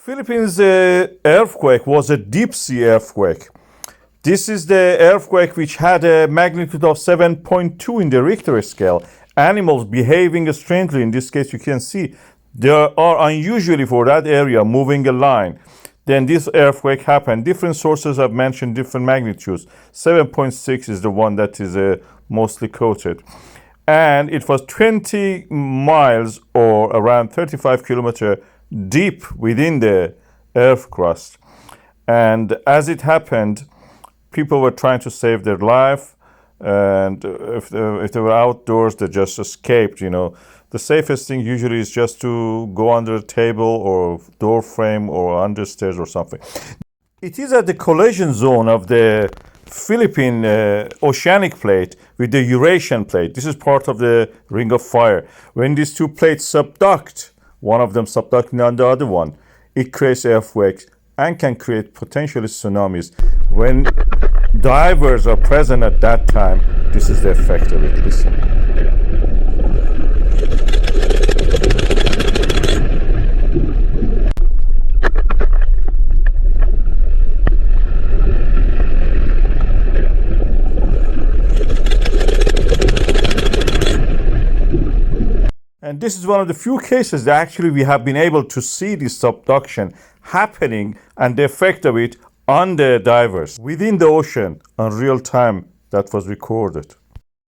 Philippines earthquake was a deep sea earthquake. This is the earthquake which had a magnitude of 7.2 in the Richter scale. Animals behaving strangely. In this case, you can see they are unusually for that area moving a line. Then this earthquake happened. Different sources have mentioned different magnitudes. 7.6 is the one that is mostly quoted. And it was 20 miles or around 35 kilometers deep within the earth crust. And as it happened, people were trying to save their life. And if they were outdoors, they just escaped. The safest thing usually is just to go under a table or door frame or under stairs or something. It is at the collision zone of the Philippine oceanic plate with the Eurasian plate. This is part of the Ring of Fire. When these two plates subduct, one of them subducting on the other one, it creates earthquakes and can create potentially tsunamis. When divers are present at that time, this is the effect of it. Listen. And this is one of the few cases that actually we have been able to see this subduction happening and the effect of it on the divers within the ocean on real time that was recorded.